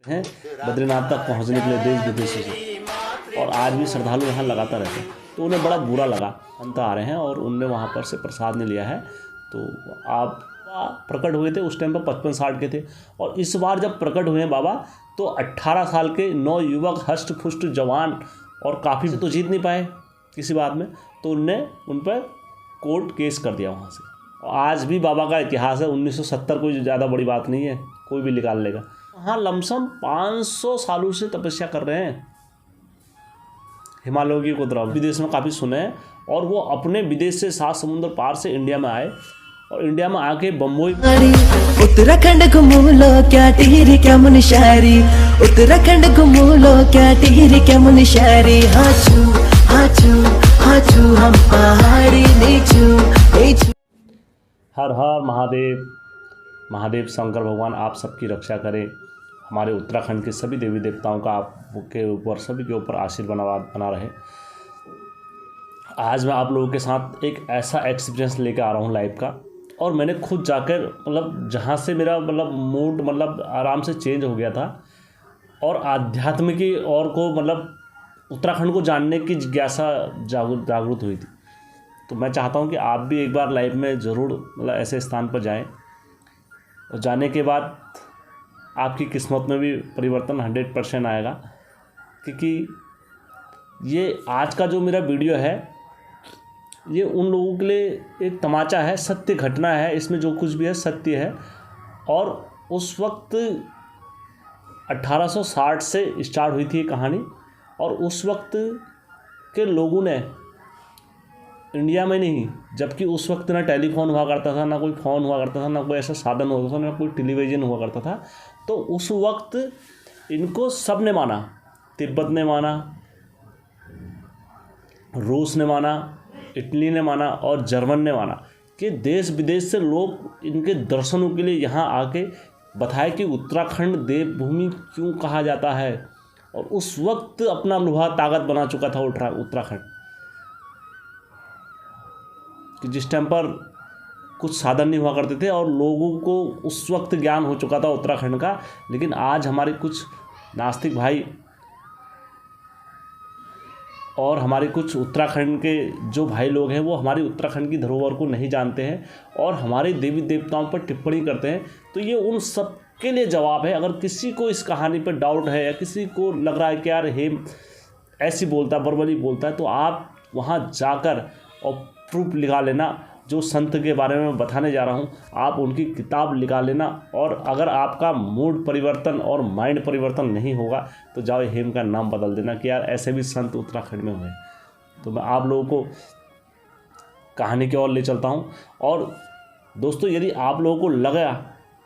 हैं बद्रीनाथ तक पहुंचने के लिए देश विदेशों से, और आज भी श्रद्धालु यहाँ लगातार रहते हैं। तो उन्हें बड़ा बुरा लगा, अंत आ रहे हैं और उनने वहाँ पर से प्रसाद नहीं लिया है। तो आप प्रकट हुए थे उस टाइम पर 55 साल के थे, और इस बार जब प्रकट हुए हैं बाबा तो 18 साल के 9 युवक हष्ट पुष्ट जवान और काफ़ी तो जीत नहीं पाए किसी बात में, तो उनने उन पर कोर्ट केस कर दिया वहाँ से। और आज भी बाबा का इतिहास है, 1970 कोई ज़्यादा बड़ी बात नहीं है, कोई भी निकाल लेगा। हाँ, लमसम 500 सालों से तपस्या कर रहे हैं हिमालयों की कुदरत, विदेश में काफ़ी सुने हैं, और वो अपने विदेश से 7 समुद्र पार से इंडिया में आए, और इंडिया में आके बम्बई उत्तराखंड घूमो लो क्या टिहरी क्या मुनशारी, उत्तराखंड घूमो लो क्या टिहरी क्या मुनशारी। हाचू हाचू हाचू हम पहाड़ी नीचू नीचू। हर हर महादेव। महादेव शंकर भगवान आप सबकी रक्षा करें। हमारे उत्तराखंड के सभी देवी देवताओं का आपके ऊपर सभी के ऊपर आशीर्वाद बना रहे। आज मैं आप लोगों के साथ एक ऐसा एक्सपीरियंस लेकर आ रहा हूँ लाइव का, और मैंने खुद जाकर मतलब जहाँ से मेरा मतलब मूड मतलब आराम से चेंज हो गया था, और आध्यात्म की और को मतलब उत्तराखंड को जानने की जिज्ञासा जागृत हुई थी। तो मैं चाहता हूँ कि आप भी एक बार लाइव में ज़रूर मतलब ऐसे स्थान पर जाएं, और जाने के बाद आपकी किस्मत में भी परिवर्तन 100% आएगा। क्योंकि ये आज का जो मेरा वीडियो है ये उन लोगों के लिए एक तमाचा है, सत्य घटना है, इसमें जो कुछ भी है सत्य है। और उस वक्त 1860 से स्टार्ट हुई थी ये कहानी, और उस वक्त के लोगों ने इंडिया में नहीं, जबकि उस वक्त ना टेलीफोन हुआ करता था, ना कोई फ़ोन हुआ करता था, ना कोई ऐसा साधन होता था, ना कोई टेलीविज़न हुआ करता था। तो उस वक्त इनको सब ने माना, तिब्बत ने माना, रूस ने माना, इटली ने माना और जर्मन ने माना कि देश विदेश से लोग इनके दर्शनों के लिए यहाँ आके बताए कि उत्तराखंड देवभूमि क्यों कहा जाता है। और उस वक्त अपना लोहा ताकत बना चुका था उत्तराखंड, कि जिस टाइम पर कुछ साधन नहीं हुआ करते थे और लोगों को उस वक्त ज्ञान हो चुका था उत्तराखंड का। लेकिन आज हमारे कुछ नास्तिक भाई और हमारे कुछ उत्तराखंड के जो भाई लोग हैं वो हमारी उत्तराखंड की धरोहर को नहीं जानते हैं और हमारे देवी देवताओं पर टिप्पणी करते हैं। तो ये उन सब के लिए जवाब है। अगर किसी को इस कहानी पर डाउट है या किसी को लग रहा है कि यार हेम ऐसी बोलता है, बरबली बोलता है, तो आप वहाँ जाकर और प्रूफ निकाल लेना। जो संत के बारे में बताने जा रहा हूँ आप उनकी किताब निकाल लेना। और अगर आपका मूड परिवर्तन और माइंड परिवर्तन नहीं होगा तो जाओ हेम का नाम बदल देना कि यार ऐसे भी संत उत्तराखंड में हुए। तो मैं आप लोगों को कहानी की ओर ले चलता हूँ। और दोस्तों, यदि आप लोगों को लगा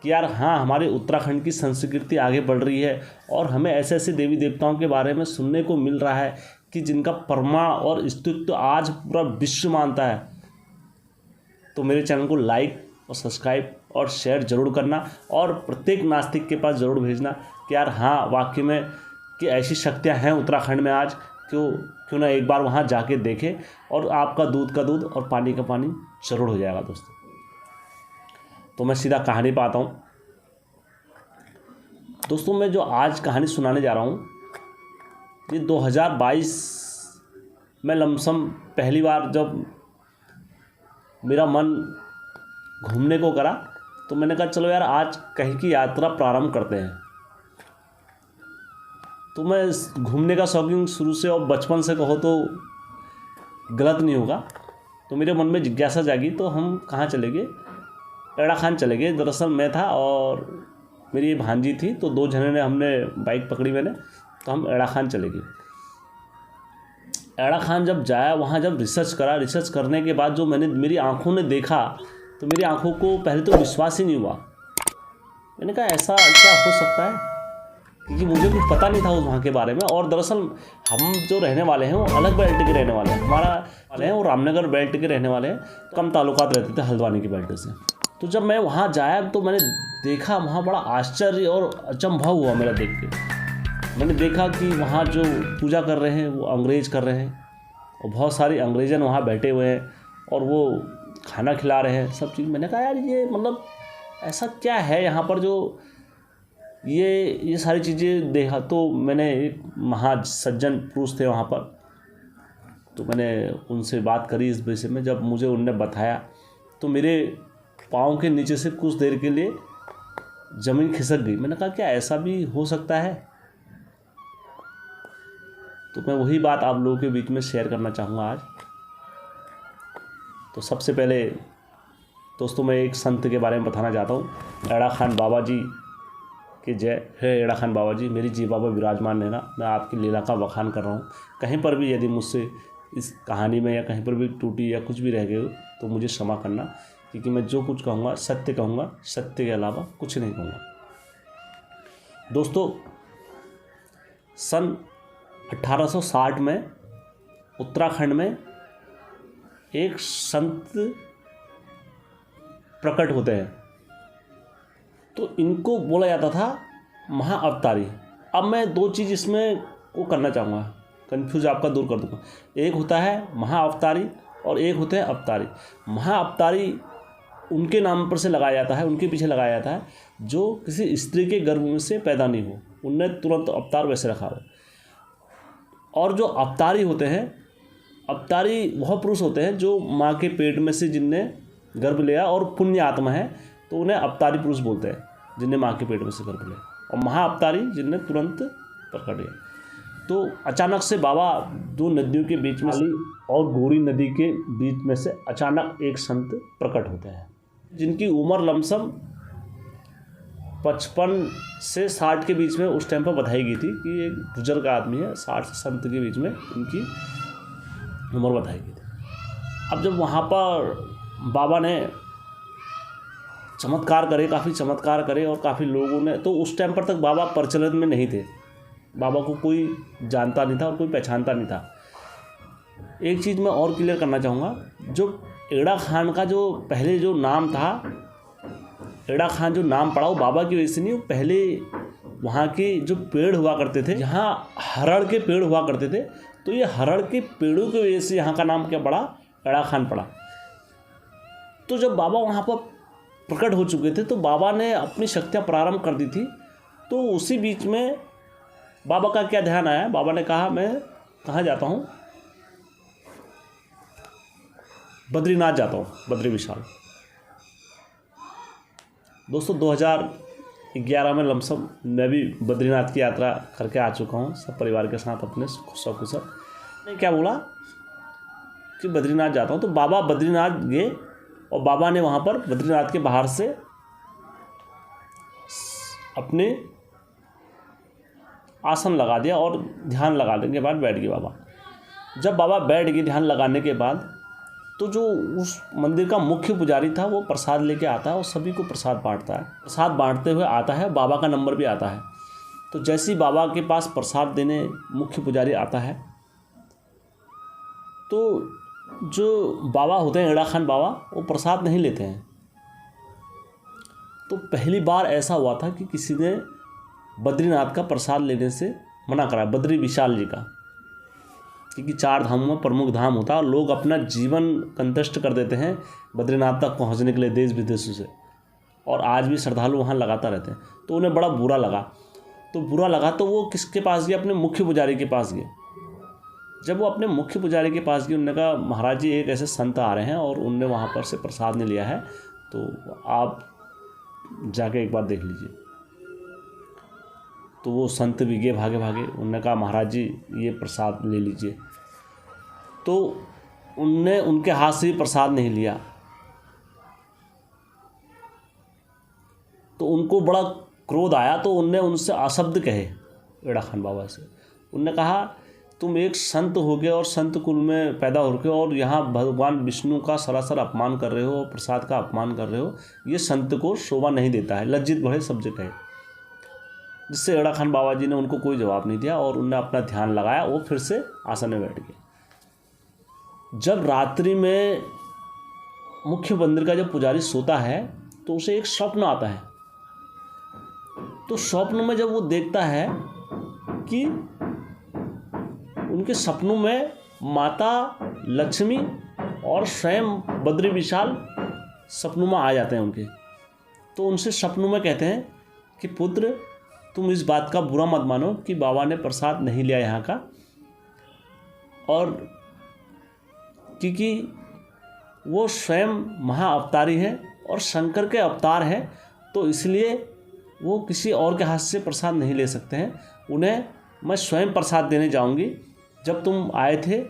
कि यार हाँ हमारे उत्तराखंड की संस्कृति आगे बढ़ रही है और हमें ऐसे ऐसे देवी देवताओं के बारे में सुनने को मिल रहा है कि जिनका प्रमाण और अस्तित्व आज पूरा विश्व मानता है, तो मेरे चैनल को लाइक और सब्सक्राइब और शेयर ज़रूर करना और प्रत्येक नास्तिक के पास ज़रूर भेजना कि यार हाँ वाकई में कि ऐसी शक्तियाँ हैं उत्तराखंड में आज, क्यों ना एक बार वहाँ जाके देखें और आपका दूध का दूध और पानी का पानी ज़रूर हो जाएगा। दोस्तों, तो मैं सीधा कहानी पर आता हूँ। दोस्तों, मैं जो आज कहानी सुनाने जा रहा हूँ ये 2022 में लमसम पहली बार जब मेरा मन घूमने को करा तो मैंने कहा चलो यार आज कहीं की यात्रा प्रारंभ करते हैं। तो मैं घूमने का शौकीन शुरू से और बचपन से कहो तो गलत नहीं होगा। तो मेरे मन में जिज्ञासा जागी, तो हम कहाँ चले गए, एड़ा खान चले गए। दरअसल मैं था और मेरी भांजी थी, तो 2 जने ने हमने बाइक पकड़ी मैंने, तो हम एड़ा खान चले गए। एड़ा खान जब जाया वहाँ जब रिसर्च करा, रिसर्च करने के बाद जो मेरी आंखों ने देखा तो मेरी आंखों को पहले तो विश्वास ही नहीं हुआ। मैंने कहा ऐसा क्या हो सकता है, क्योंकि मुझे कुछ पता नहीं था उस वहाँ के बारे में। और दरअसल हम जो रहने वाले हैं वो अलग बेल्ट के रहने वाले हैं, हमारा वाले हैं वो रामनगर बेल्ट के रहने वाले हैं, कम ताल्लुकात रहते थे हल्द्वानी की बेल्ट से। तो जब मैं वहाँ जाया तो मैंने देखा वहाँ बड़ा आश्चर्य और अचंभव हुआ मेरा देख के। मैंने देखा कि वहाँ जो पूजा कर रहे हैं वो अंग्रेज़ कर रहे हैं और बहुत सारी अंग्रेजन वहाँ बैठे हुए हैं और वो खाना खिला रहे हैं सब चीज़। मैंने कहा यार ये मतलब ऐसा क्या है यहाँ पर जो ये सारी चीज़ें देखा तो मैंने, एक महासज्जन पुरुष थे वहाँ पर, तो मैंने उनसे बात करी इस विषय में। जब मुझे उनने बताया तो मेरे पाँव के नीचे से कुछ देर के लिए ज़मीन खिसक गई। मैंने कहा क्या ऐसा भी हो सकता है? तो मैं वही बात आप लोगों के बीच में शेयर करना चाहूँगा आज। तो सबसे पहले दोस्तों मैं एक संत के बारे में बताना चाहता हूँ। एड़ा खान बाबा जी की जय। है एड़ा खान बाबा जी, मेरी जीवा पर विराजमान है ना, मैं आपकी लीला का बखान कर रहा हूँ। कहीं पर भी यदि मुझसे इस कहानी में या कहीं पर भी टूटी या कुछ भी रह गए हो तो मुझे क्षमा करना, क्योंकि मैं जो कुछ कहूँगा सत्य कहूँगा, सत्य के अलावा कुछ नहीं कहूँगा। दोस्तों सन 1860 में उत्तराखंड में एक संत प्रकट होते हैं, तो इनको बोला जाता था महाअवतारी। अब मैं दो चीज़ इसमें वो करना चाहूँगा, कन्फ्यूज आपका दूर कर दूँगा। एक होता है महाअवतारी और एक होते हैं अवतारी। महाअवतारी उनके नाम पर से लगाया जाता है, उनके पीछे लगाया जाता है जो किसी स्त्री के गर्भ में से पैदा नहीं हो, उनने तुरंत अवतार वैसे रखा हो। और जो अवतारी होते हैं, अवतारी वह पुरुष होते हैं जो माँ के पेट में से जिनने गर्भ लिया और पुण्य आत्मा है, तो उन्हें अवतारी पुरुष बोलते हैं, जिनने माँ के पेट में से गर्भ लिया। और महाअवतारी जिनने तुरंत प्रकट लिया। तो अचानक से बाबा दो नदियों के बीच में और गौरी नदी के बीच में से अचानक एक संत प्रकट होते हैं, जिनकी उम्र लमसम 55 से 60 के बीच में उस टाइम पर बताई गई थी कि एक बुजुर्ग आदमी है, 60 से 70 के बीच में उनकी उम्र बताई गई थी। अब जब वहाँ पर बाबा ने चमत्कार करे, काफ़ी चमत्कार करे और काफ़ी लोगों ने, तो उस टाइम पर तक बाबा प्रचलन में नहीं थे, बाबा को कोई जानता नहीं था और कोई पहचानता नहीं था। एक चीज़ मैं और क्लियर करना चाहूँगा, जो एड़ा खान का जो पहले जो नाम था, एड़ा खान जो नाम पड़ा वो बाबा की वजह से नहीं, वो पहले वहाँ के जो पेड़ हुआ करते थे, यहाँ हरड़ के पेड़ हुआ करते थे, तो ये हरड़ के पेड़ों की वजह से यहाँ का नाम क्या पड़ा, एड़ा खान पड़ा। तो जब बाबा वहाँ पर प्रकट हो चुके थे तो बाबा ने अपनी शक्तियाँ प्रारंभ कर दी थी। तो उसी बीच में बाबा का क्या ध्यान आया, बाबा ने कहा मैं कहाँ जाता हूँ, बद्रीनाथ जाता हूँ, बद्री विशाल। दोस्तों 2011 में लमसम मैं भी बद्रीनाथ की यात्रा करके आ चुका हूँ, सब परिवार के साथ अपने सकुशल। ने क्या बोला कि बद्रीनाथ जाता हूँ, तो बाबा बद्रीनाथ गए और बाबा ने वहाँ पर बद्रीनाथ के बाहर से अपने आसन लगा दिया और ध्यान लगाने के बाद बैठ गए बाबा। जब बाबा बैठ गए ध्यान लगाने के बाद, तो जो उस मंदिर का मुख्य पुजारी था वो प्रसाद लेके आता है और सभी को प्रसाद बांटता है। प्रसाद बांटते हुए आता है, बाबा का नंबर भी आता है। तो जैसे ही बाबा के पास प्रसाद देने मुख्य पुजारी आता है, तो जो बाबा होते हैं एड़ा खान बाबा, वो प्रसाद नहीं लेते हैं। तो पहली बार ऐसा हुआ था कि किसी ने बद्रीनाथ का प्रसाद लेने से मना करा, बद्री विशाल जी का, क्योंकि 4 धामों में प्रमुख धाम होता है और लोग अपना जीवन कंटस्ट कर देते हैं बद्रीनाथ तक पहुंचने के लिए देश विदेशों से, और आज भी श्रद्धालु वहाँ लगाता रहते हैं। तो उन्हें बड़ा बुरा लगा, तो वो किसके पास गए, अपने मुख्य पुजारी के पास गए। जब वो अपने मुख्य पुजारी के पास गए, उन्होंने कहा महाराज जी एक ऐसे संत आ रहे हैं और उनने वहाँ पर से प्रसाद नहीं लिया है, तो आप जाके एक बार देख लीजिए। तो वो संत भी गए भागे भागे, उन्होंने कहा महाराज जी ये प्रसाद ले लीजिए। तो उनने उनके हाथ से भी प्रसाद नहीं लिया, तो उनको बड़ा क्रोध आया। तो उनने उनसे अशब्द कहे एड़ा खान बाबा से। उनने कहा तुम एक संत हो गए और संत कुल में पैदा हो गए और यहाँ भगवान विष्णु का सरासर अपमान कर रहे हो, प्रसाद का अपमान कर रहे हो, ये संत को शोभा नहीं देता है, लज्जित भरे शब्द कहे। जिससे एड़ा खान बाबा जी ने उनको कोई जवाब नहीं दिया और उनने अपना ध्यान लगाया, वो फिर से आसन में बैठ गए। जब रात्रि में मुख्य मंदिर का जब पुजारी सोता है तो उसे एक स्वप्न आता है। तो स्वप्न में जब वो देखता है कि उनके सपनों में माता लक्ष्मी और स्वयं बद्री विशाल सपनों में आ जाते हैं उनके। तो उनसे सपनों में कहते हैं कि पुत्र तुम इस बात का बुरा मत मानो कि बाबा ने प्रसाद नहीं लिया यहाँ का, और क्योंकि वो स्वयं महाअवतारी हैं और शंकर के अवतार हैं, तो इसलिए वो किसी और के हाथ से प्रसाद नहीं ले सकते हैं। उन्हें मैं स्वयं प्रसाद देने जाऊंगी। जब तुम आए थे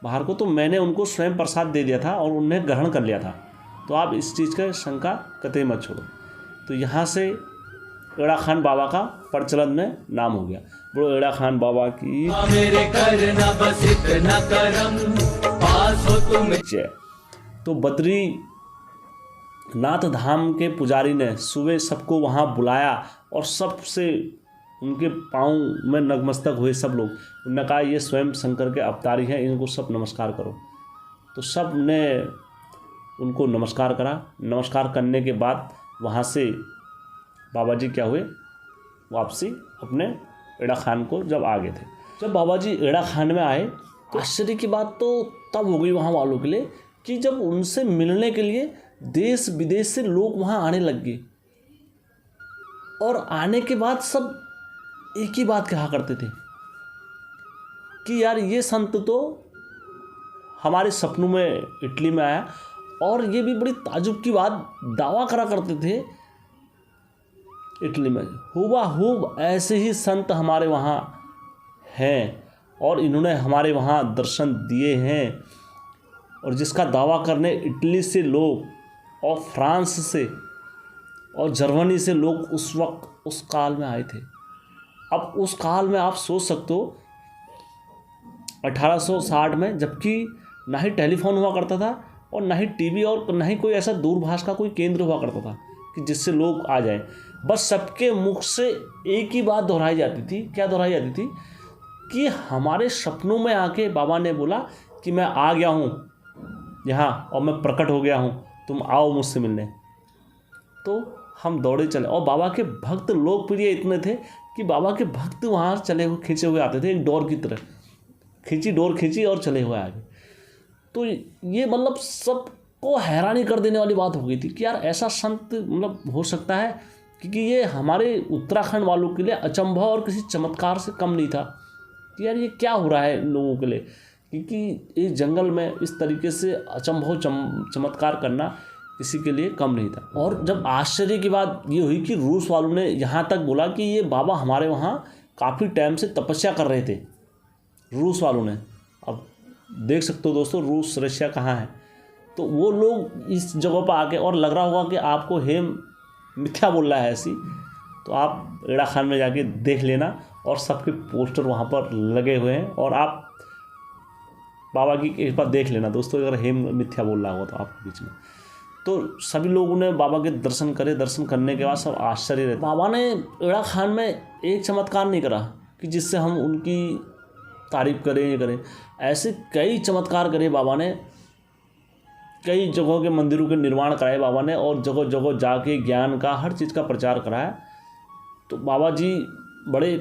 बाहर को तो मैंने उनको स्वयं प्रसाद दे दिया था और उन्हें ग्रहण कर लिया था, तो आप इस चीज़ का शंका कतई मत छोड़ो। तो यहाँ से एड़ा खान बाबा का प्रचलन में नाम हो गया। बोलो एड़ा खान बाबा की मेरे करना बस इतना करम, पास हो तुम जय। तो बद्री नाथ धाम के पुजारी ने सुबह सबको वहाँ बुलाया और सबसे उनके पाँव में नतमस्तक हुए सब लोग। उन्होंने कहा ये स्वयं शंकर के अवतारी हैं, इनको सब नमस्कार करो। तो सब ने उनको नमस्कार करा। नमस्कार करने के बाद वहाँ से बाबा जी क्या हुए, वापसी अपने एड़ा खान को जब आ गए थे। जब बाबा जी एड़ा खान में आए तो आश्चर्य की बात तो तब हो गई वहाँ वालों के लिए कि जब उनसे मिलने के लिए देश विदेश से लोग वहाँ आने लग गए। और आने के बाद सब एक ही बात कहा करते थे कि यार ये संत तो हमारे सपनों में इटली में आया। और ये भी बड़ी ताजुब की बात दावा करा करते थे इटली में हुबहू ऐसे ही संत हमारे वहाँ हैं और इन्होंने हमारे वहाँ दर्शन दिए हैं। और जिसका दावा करने इटली से लोग और फ्रांस से और जर्मनी से लोग उस वक्त उस काल में आए थे। अब उस काल में आप सोच सकते हो 1860 में, जबकि ना ही टेलीफोन हुआ करता था और ना ही टीवी और ना ही कोई ऐसा दूरभाष का कोई केंद्र हुआ करता था कि जिससे लोग आ जाएं। बस सबके मुख से एक ही बात दोहराई जाती थी। क्या दोहराई जाती थी कि हमारे सपनों में आके बाबा ने बोला कि मैं आ गया हूँ यहाँ और मैं प्रकट हो गया हूँ, तुम आओ मुझसे मिलने। तो हम दौड़े चले। और बाबा के भक्त लोकप्रिय इतने थे कि बाबा के भक्त वहाँ चले हुए खींचे हुए आते थे, एक डोर की तरह डोर खींची और चले हुए आगे। तो ये मतलब सबको हैरानी कर देने वाली बात हो गई थी कि यार ऐसा संत मतलब हो सकता है, क्योंकि ये हमारे उत्तराखंड वालों के लिए अचंभव और किसी चमत्कार से कम नहीं था कि यार ये क्या हो रहा है इन लोगों के लिए, क्योंकि इस जंगल में इस तरीके से अचंभव चमत्कार करना किसी के लिए कम नहीं था। और जब आश्चर्य की बात ये हुई कि रूस वालों ने यहाँ तक बोला कि ये बाबा हमारे वहाँ काफ़ी टाइम से तपस्या कर रहे थे, रूस वालों ने। अब देख सकते हो दोस्तों रूस रशिया कहाँ है, तो वो लोग इस जगह पर आके, और लग रहा होगा कि आपको हेम मिथ्या बोल रहा है ऐसी, तो आप एड़ा खान में जाके देख लेना और सबके पोस्टर वहाँ पर लगे हुए हैं और आप बाबा की एक बार देख लेना दोस्तों, अगर हेम मिथ्या बोल रहा होगा तो आपके बीच में। तो सभी लोगों ने बाबा के दर्शन करे। दर्शन करने के बाद सब आश्चर्य रहते। बाबा ने एड़ा खान में एक चमत्कार नहीं करा कि जिससे हम उनकी तारीफ करें या करें, ऐसे कई चमत्कार करे बाबा ने। कई जगहों के मंदिरों के निर्माण कराए बाबा ने और जगह जगह जाके ज्ञान का हर चीज़ का प्रचार कराया। तो बाबा जी बड़े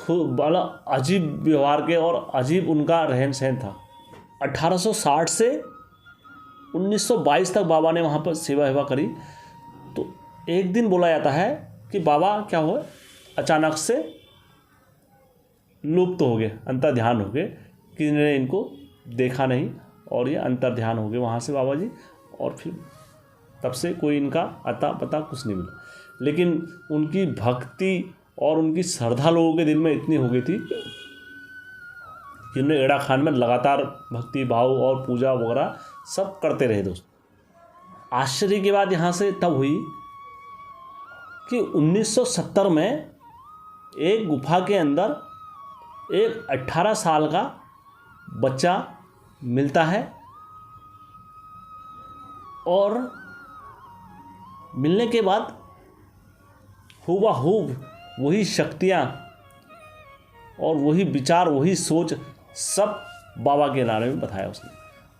बड़ा अजीब व्यवहार के और अजीब उनका रहन सहन था। 1860 से 1922 तक बाबा ने वहाँ पर सेवा वेवा करी। तो एक दिन बोला जाता है कि बाबा क्या हुआ, अचानक से लुप्त हो गए, अंतर ध्यान हो गए, किसी ने इनको देखा नहीं और ये अंतर ध्यान हो गए वहाँ से बाबा जी। और फिर तब से कोई इनका अता पता कुछ नहीं मिला। लेकिन उनकी भक्ति और उनकी श्रद्धा लोगों के दिल में इतनी हो गई थी कि उन्हें एड़ा खान में लगातार भक्ति भाव और पूजा वगैरह सब करते रहे दोस्त। आश्चर्य की बात यहाँ से तब हुई कि 1970 में एक गुफा के अंदर एक 18 साल का बच्चा मिलता है और मिलने के बाद हुबहू वही शक्तियाँ और वही विचार वही सोच सब बाबा के बारे में बताया उसने।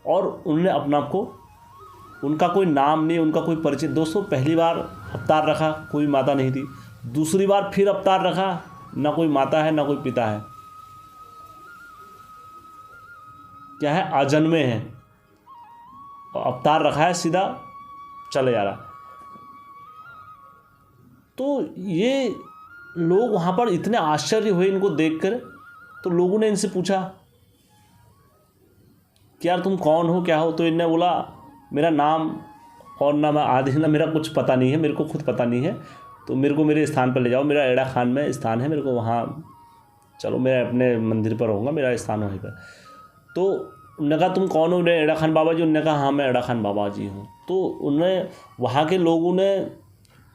और उन्होंने अपना आप को, उनका कोई नाम नहीं, उनका कोई परिचय। दोस्तों पहली बार अवतार रखा, कोई माता नहीं थी। दूसरी बार फिर अवतार रखा, ना कोई माता है ना कोई पिता है, क्या है, आजन्मे हैं। अवतार रखा है, सीधा चले जा रहा। तो ये लोग वहाँ पर इतने आश्चर्य हुए इनको देखकर। तो लोगों ने इनसे पूछा कि यार तुम कौन हो, क्या हो? तो इनने बोला मेरा नाम और ना मैं आदि ना मेरा कुछ पता नहीं है, मेरे को खुद पता नहीं है, तो मेरे को मेरे स्थान पर ले जाओ, मेरा एड़ा खान में स्थान है, मेरे को वहाँ चलो, मैं अपने मंदिर पर रहूँगा, मेरा स्थान वहीं पर। तो उन्होंने कहा तुम कौन हो? एड़ा खान बाबा जी। उन्होंने कहा हाँ मैं एड़ा खान बाबा जी हूँ। तो उन्हें वहाँ के लोगों ने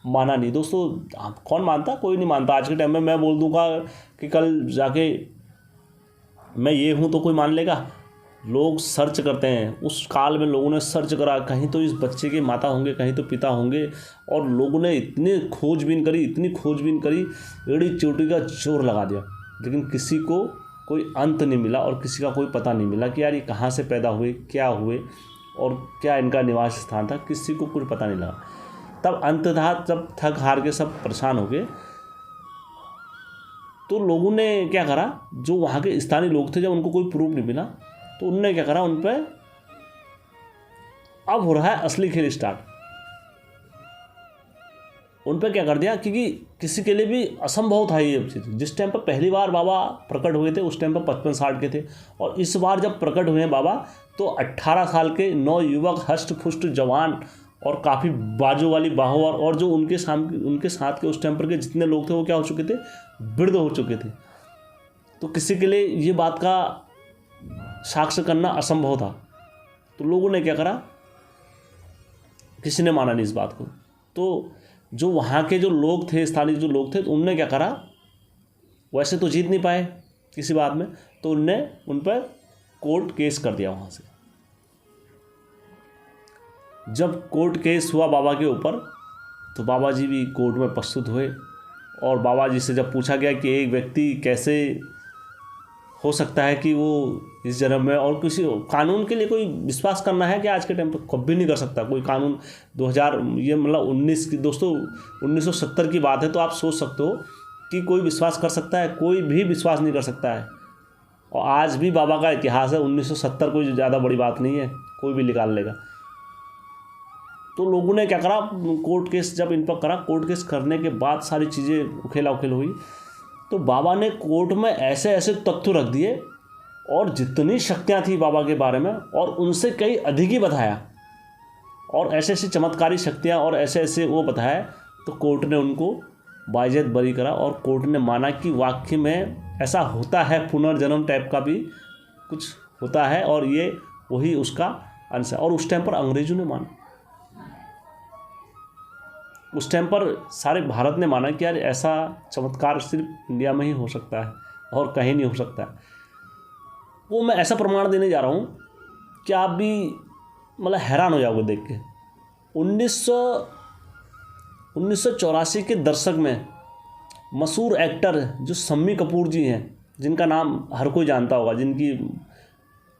माना नहीं। दोस्तों कौन मानता? कोई नहीं मानता। आज के टाइम में मैं बोल दूँगा कि कल जाके मैं ये हूँ तो कोई मान लेगा? लोग सर्च करते हैं। उस काल में लोगों ने सर्च करा, कहीं तो इस बच्चे के माता होंगे, कहीं तो पिता होंगे, और लोगों ने इतनी खोजबीन करी, इतनी खोजबीन करी, एड़ी चोटी का जोर लगा दिया, लेकिन किसी को कोई अंत नहीं मिला और किसी का कोई पता नहीं मिला कि यार ये कहाँ से पैदा हुए, क्या हुए और क्या इनका निवास स्थान था। किसी को कुछ पता नहीं लगा। तब अंततः जब थक हार के सब परेशान हो गए, तो लोगों ने क्या करा, जो वहाँ के स्थानीय लोग थे, जब उनको कोई प्रूफ नहीं मिला तो उनने क्या करा, उन पर अब हो रहा है असली खेल स्टार्ट। उन पर क्या कर दिया, क्योंकि किसी के लिए भी असंभव था ये चीज़। जिस टाइम पर पहली बार बाबा प्रकट हुए थे उस टाइम पर 55-60 के थे, और इस बार जब प्रकट हुए हैं बाबा तो 18 साल के नौयुवक, हष्ट पुष्ट जवान और काफ़ी बाजू वाली बाहों, और जो उनके साथ के उस टाइम पर के जितने लोग थे वो क्या हो चुके थे, वृद्ध हो चुके थे। तो किसी के लिए ये बात का साक्ष्य करना असंभव था। तो लोगों ने क्या करा, किसी ने माना नहीं इस बात को। तो जो वहाँ के जो लोग थे, स्थानीय जो लोग थे, तो उनने क्या करा, वैसे तो जीत नहीं पाए किसी बात में, तो उनने उन पर कोर्ट केस कर दिया वहाँ से। जब कोर्ट केस हुआ बाबा के ऊपर, तो बाबा जी भी कोर्ट में प्रस्तुत हुए, और बाबा जी से जब पूछा गया कि एक व्यक्ति कैसे हो सकता है कि वो इस जन्म में, और किसी कानून के लिए कोई विश्वास करना है कि आज के टाइम पर कभी नहीं कर सकता कोई कानून। 2000 ये मतलब 19 की दोस्तों 1970 की बात है, तो आप सोच सकते हो कि कोई विश्वास कर सकता है? कोई भी विश्वास नहीं कर सकता है। और आज भी बाबा का इतिहास है, 1970 कोई ज़्यादा बड़ी बात नहीं है, कोई भी निकाल लेगा। तो लोगों ने क्या करा, कोर्ट केस जब इन पर करा, कोर्ट केस करने के बाद सारी चीज़ें उखेला उखेल हुई, तो बाबा ने कोर्ट में ऐसे ऐसे तथ्य रख दिए, और जितनी शक्तियाँ थी बाबा के बारे में, और उनसे कई अधिक ही बताया, और ऐसे ऐसी चमत्कारी शक्तियाँ और ऐसे ऐसे वो बताया। तो कोर्ट ने उनको बाइज्जत बरी करा, और कोर्ट ने माना कि वाकई में ऐसा होता है, पुनर्जन्म टाइप का भी कुछ होता है, और ये वही उसका अंश है। और उस टाइम पर अंग्रेजों ने माना, उस टाइम पर सारे भारत ने माना कि यार ऐसा चमत्कार सिर्फ इंडिया में ही हो सकता है और कहीं नहीं हो सकता है। वो मैं ऐसा प्रमाण देने जा रहा हूँ कि आप भी मतलब हैरान हो जाओगे देख के। 1984 के दशक में मशहूर एक्टर जो शम्मी कपूर जी हैं, जिनका नाम हर कोई जानता होगा, जिनकी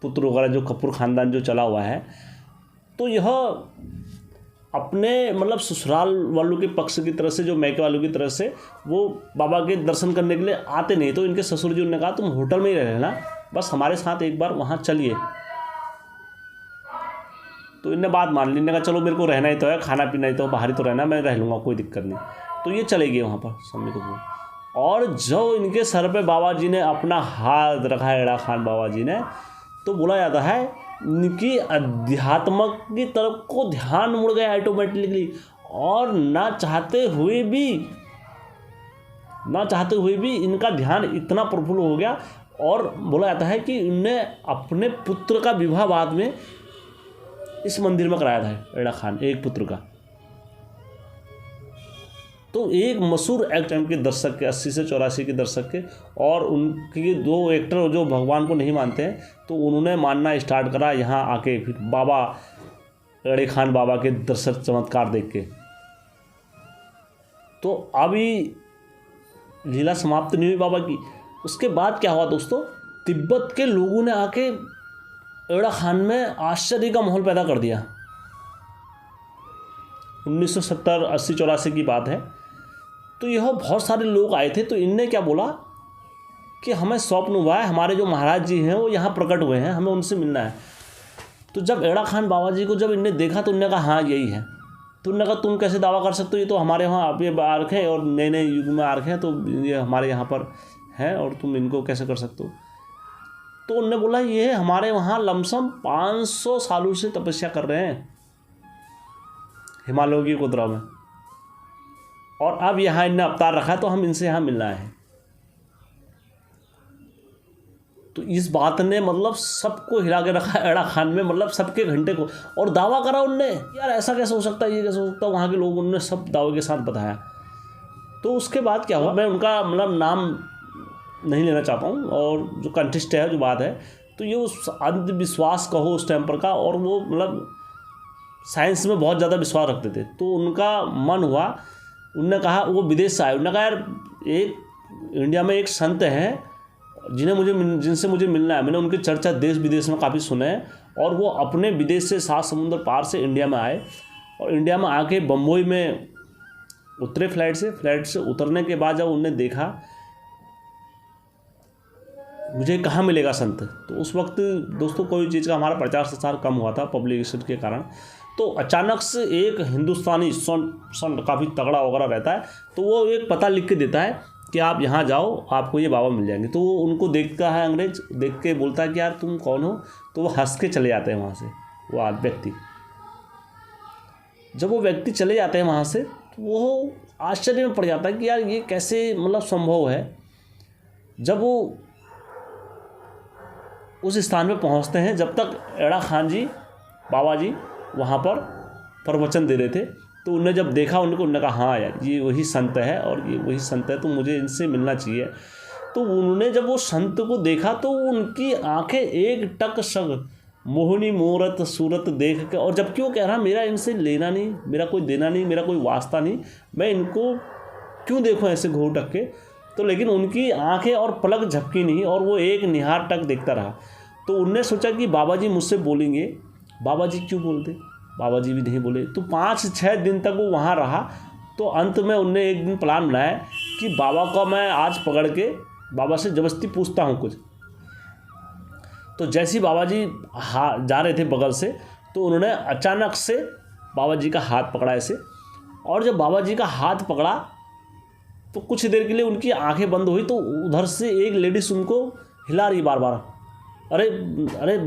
पुत्र वगैरह जो कपूर ख़ानदान जो चला हुआ है, तो यह अपने मतलब ससुराल वालों के पक्ष की तरफ से, जो मैके वालों की तरफ से, वो बाबा के दर्शन करने के लिए आते नहीं। तो इनके ससुर जी ने कहा तुम होटल में ही रह लेना, बस हमारे साथ एक बार वहाँ चलिए। तो इनने बात मान ली, इन्होंने कहा चलो मेरे को रहना ही तो है, खाना पीना ही तो, बाहर ही तो रहना, मैं रह लूँगा, कोई दिक्कत नहीं। तो ये चले गए वहाँ पर शम्मी कपूर, और जो इनके सर पे बाबा जी ने अपना हाथ रखा, एड़ा खान बाबा जी ने, तो बोला जाता है इनकी अध्यात्मक की तरफ को ध्यान मुड़ गया ऑटोमेटिकली, और ना चाहते हुए भी इनका ध्यान इतना प्रफुल्ल हो गया। और बोला जाता है कि इनने अपने पुत्र का विवाह बाद में इस मंदिर में कराया था, एड़ा खान, एक पुत्र का। तो एक मशहूर एक्टर के दशक के 80 से 84 के दशक के, और उनके दो एक्टर जो भगवान को नहीं मानते हैं, तो उन्होंने मानना स्टार्ट करा यहाँ आके, फिर बाबा एड़े खान बाबा के दर्शन चमत्कार देख के। तो अभी लीला समाप्त नहीं हुई बाबा की। उसके बाद क्या हुआ दोस्तों, तिब्बत के लोगों ने आके एड़ा खान में आश्चर्य का माहौल पैदा कर दिया। 1970, 80, 84 की बात है। तो यह बहुत सारे लोग आए थे। तो इनने क्या बोला कि हमें स्वप्न हुआ है, हमारे जो महाराज जी हैं वो यहाँ प्रकट हुए हैं, हमें उनसे मिलना है। तो जब एड़ा खान बाबा जी को जब इनने देखा तो इनने कहा हाँ यही है। तो उन्होंने कहा तुम कैसे दावा कर सकते हो, ये तो हमारे वहाँ अब ये आर्क है और नए नए युग में आर्क हैं, तो ये हमारे यहाँ पर है और तुम इनको कैसे कर सकते हो। तो उन्होंने बोला ये हमारे वहाँ लमसम 500 सालों से तपस्या कर रहे हैं हिमालयों की कुदरा में, और अब यहाँ इनने अवतार रखा है तो हम इनसे यहाँ मिलना है। तो इस बात ने मतलब सबको हिला के रखा एड़ा खान में, मतलब सबके घंटे को, और दावा करा उनने यार ऐसा कैसे हो सकता है, ये कैसे हो सकता है। वहाँ के लोग उनने सब दावे के साथ बताया। तो उसके बाद क्या हुआ, मैं उनका मतलब नाम नहीं लेना चाहता हूँ, और जो कंटेस्ट है जो बात है, तो ये उस अंधविश्वास कहो उस टाइम पर का, और वो मतलब साइंस में बहुत ज़्यादा विश्वास रखते थे। तो उनका मन हुआ, उनने कहा, वो विदेश से आए, उन्होंने कहा यार एक इंडिया में एक संत हैं जिनसे मुझे मिलना है। मैंने उनकी चर्चा देश विदेश में काफ़ी सुने हैं, और वो अपने विदेश से 7 समुंदर पार से इंडिया में आए, और इंडिया में आके बम्बई में उतरे फ्लाइट से उतरने के बाद जब उन्होंने देखा मुझे कहाँ मिलेगा संत, तो उस वक्त दोस्तों कोई चीज़ का हमारा प्रचार प्रसार कम हुआ था पब्लिकेशन के कारण। तो अचानक से एक हिंदुस्तानी संत काफ़ी तगड़ा वगैरह रहता है, तो वो एक पता लिख के देता है कि आप यहाँ जाओ, आपको ये बाबा मिल जाएंगे। तो वो उनको देखता है, अंग्रेज देख के बोलता है कि यार तुम कौन हो, तो वो हंस के चले जाते हैं वहाँ से। वो व्यक्ति जब वो व्यक्ति चले जाते हैं वहाँ से, तो वो आश्चर्य में पड़ जाता है कि यार ये कैसे मतलब संभव है। जब वो उस स्थान पे पहुँचते हैं, जब तक एड़ा खान जी बाबा जी वहाँ पर प्रवचन दे रहे थे, तो उन्हें जब देखा उन्होंने कहा हाँ यार ये वही संत है, और ये वही संत है, तो मुझे इनसे मिलना चाहिए। तो उन्होंने जब वो संत को देखा तो उनकी आंखें एक टक सग मोहनी मूरत सूरत देख के, और जबकि वो कह रहा मेरा इनसे लेना नहीं, मेरा कोई देना नहीं, मेरा कोई वास्ता नहीं, मैं इनको क्यों देखूँ ऐसे घूर टक के। तो लेकिन उनकी आंखें और पलक झपकी नहीं, और वो एक निहार टक देखता रहा। तो उनने सोचा कि बाबा जी मुझसे बोलेंगे, बाबा जी क्यों बोलते, बाबा जी भी नहीं बोले। तो 5-6 दिन तक वो वहाँ रहा। तो अंत में उनने एक दिन प्लान बनाया कि बाबा को मैं आज पकड़ के बाबा से ज़बरदस्ती पूछता हूँ कुछ। तो जैसे ही बाबा जी जा रहे थे बगल से, तो उन्होंने अचानक से बाबा जी का हाथ पकड़ा ऐसे, और जब बाबा जी का हाथ पकड़ा तो कुछ देर के लिए उनकी आंखें बंद हुई। तो उधर से एक लेडीज उनको हिला रही बार बार, अरे अरे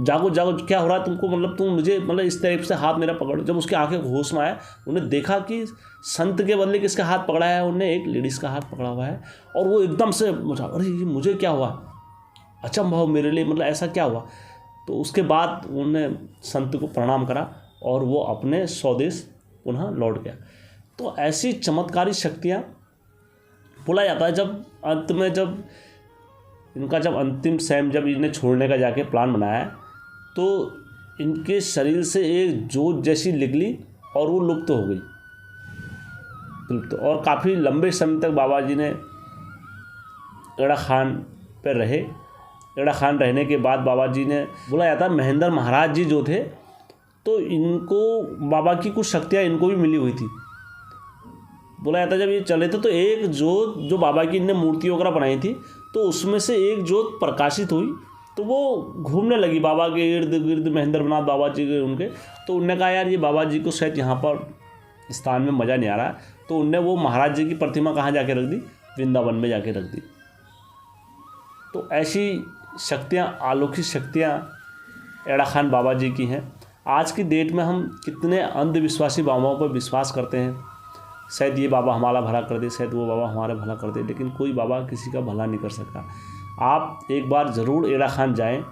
जागो जागो, क्या हो रहा है तुमको, मतलब तुम मुझे मतलब इस तरह से हाथ मेरा पकड़ो। जब उसकी आंखें होश में आया, उन्हें देखा कि संत के बदले किसका हाथ पकड़ा है, उन्हें एक लेडीज़ का हाथ पकड़ा हुआ है। और वो एकदम से मुझा, अरे ये मुझे क्या हुआ, अचंभव हो मेरे लिए, मतलब ऐसा क्या हुआ। तो उसके बाद उन्होंने संत को प्रणाम करा और वो अपने स्वदेश पुनः लौट गया। तो ऐसी चमत्कारी शक्तियाँ, बोला जाता है जब अंत में जब अंतिम सैम जब इन्हें छोड़ने का जाके प्लान बनाया, तो इनके शरीर से एक जोत जैसी निकली और वो लुप्त हो गई, और काफ़ी लंबे समय तक बाबा जी ने एड़ा खान पर रहे। एड़ा खान रहने के बाद बाबा जी ने, बोला जाता है महेंद्र महाराज जी जो थे, तो इनको बाबा की कुछ शक्तियाँ इनको भी मिली हुई थी। बोला जाता है जब ये चले थे तो एक जोत जो बाबा की इनने मूर्ति वगैरह बनाई थी, तो उसमें से एक जोत प्रकाशित हुई, तो वो घूमने लगी बाबा के इर्द गिर्द, महेंद्रनाथ बाबा जी के उनके। तो उनने कहा यार ये बाबा जी को शायद यहाँ पर स्थान में मज़ा नहीं आ रहा है, तो उनने वो महाराज जी की प्रतिमा कहाँ जाके रख दी, वृंदावन में जाके रख दी। तो ऐसी शक्तियाँ, अलौकिक शक्तियाँ एड़ा खान बाबा जी की हैं। आज की डेट में हम कितने अंधविश्वासी बाबाओं पर विश्वास करते हैं, शायद ये बाबा हमारा भला कर दे, शायद वो बाबा हमारा भला कर दे, लेकिन कोई बाबा किसी का भला नहीं कर सकता। आप एक बार ज़रूर एड़ा खान जाएं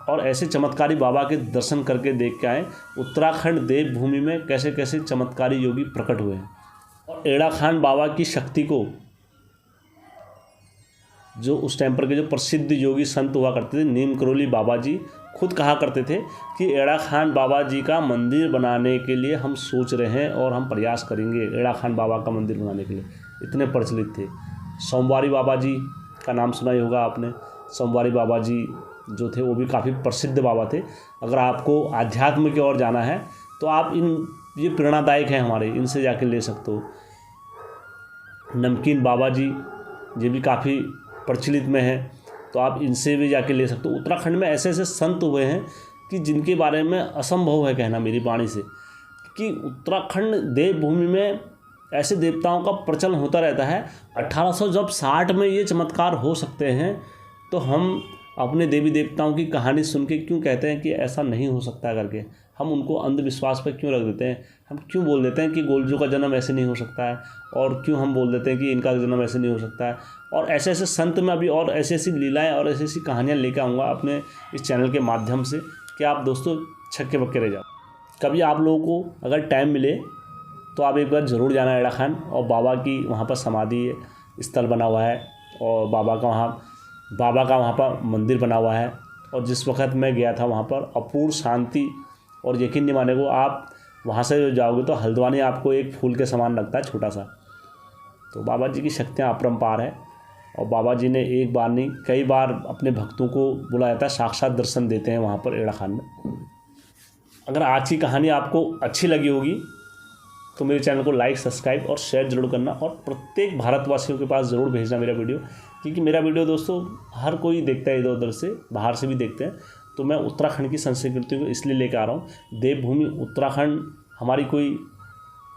और ऐसे चमत्कारी बाबा के दर्शन करके देख के आएँ, उत्तराखंड देवभूमि में कैसे कैसे चमत्कारी योगी प्रकट हुए हैं। और एड़ा खान बाबा की शक्ति को, जो उस टाइम पर के जो प्रसिद्ध योगी संत हुआ करते थे, नीम करोली बाबा जी खुद कहा करते थे कि एड़ा खान बाबा जी का मंदिर बनाने के लिए हम सोच रहे हैं और हम प्रयास करेंगे एड़ा खान बाबा का मंदिर बनाने के लिए। इतने प्रचलित थे। सोमवारी बाबा जी का नाम सुना ही होगा आपने। सोमवारी बाबा जी जो थे वो भी काफ़ी प्रसिद्ध बाबा थे। अगर आपको आध्यात्म की ओर जाना है तो आप ये प्रेरणादायक हैं हमारे, इनसे जाके ले सकते हो। नमकीन बाबा जी ये भी काफ़ी प्रचलित में है, तो आप इनसे भी जाके ले सकते हो। उत्तराखंड में ऐसे ऐसे संत हुए हैं कि जिनके बारे में असंभव है कहना मेरी वाणी से। कि उत्तराखंड देवभूमि में ऐसे देवताओं का प्रचलन होता रहता है। 1860 में ये चमत्कार हो सकते हैं, तो हम अपने देवी देवताओं की कहानी सुन के क्यों कहते हैं कि ऐसा नहीं हो सकता करके? हम उनको अंधविश्वास पर क्यों रख देते हैं? हम क्यों बोल देते हैं कि गोलजू का जन्म ऐसे नहीं हो सकता है, और क्यों हम बोल देते हैं कि इनका जन्म ऐसे नहीं हो सकता है? और ऐसे ऐसे संत में अभी और ऐसी ऐसी लीलाएँ और ऐसी ऐसी कहानियाँ लेकर आऊँगा अपने इस चैनल के माध्यम से कि आप दोस्तों छक्के बक्के रह जाओ। कभी आप लोगों को अगर टाइम मिले तो आप एक बार ज़रूर जाना एड़ा खान, और बाबा की वहाँ पर समाधि स्थल बना हुआ है, और बाबा का वहाँ पर मंदिर बना हुआ है। और जिस वक्त मैं गया था वहाँ पर अपूर्व शांति, और यकीन नहीं मानेगो, आप वहाँ से जाओगे तो हल्द्वानी आपको एक फूल के समान लगता है, छोटा सा। तो बाबा जी की शक्तियाँ अपरंपार है, और बाबा जी ने एक बार नहीं कई बार अपने भक्तों को बुलाया था, साक्षात दर्शन देते हैं वहाँ पर एड़ा खान में। अगर आज की कहानी आपको अच्छी लगी होगी तो मेरे चैनल को लाइक, सब्सक्राइब और शेयर जरूर करना, और प्रत्येक भारतवासियों के पास ज़रूर भेजना मेरा वीडियो, क्योंकि मेरा वीडियो दोस्तों हर कोई देखता है, इधर उधर से बाहर से भी देखते हैं। तो मैं उत्तराखंड की संस्कृति को इसलिए लेकर आ रहा हूँ। देवभूमि उत्तराखंड हमारी कोई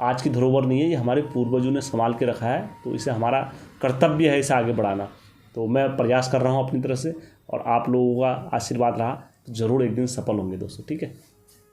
आज की धरोहर नहीं है, ये हमारे पूर्वजों ने संभाल के रखा है, तो इसे हमारा कर्तव्य है इसे आगे बढ़ाना। तो मैं प्रयास कर रहा हूँ अपनी तरफ से, और आप लोगों का आशीर्वाद रहा तो ज़रूर एक दिन सफल होंगे दोस्तों। ठीक है।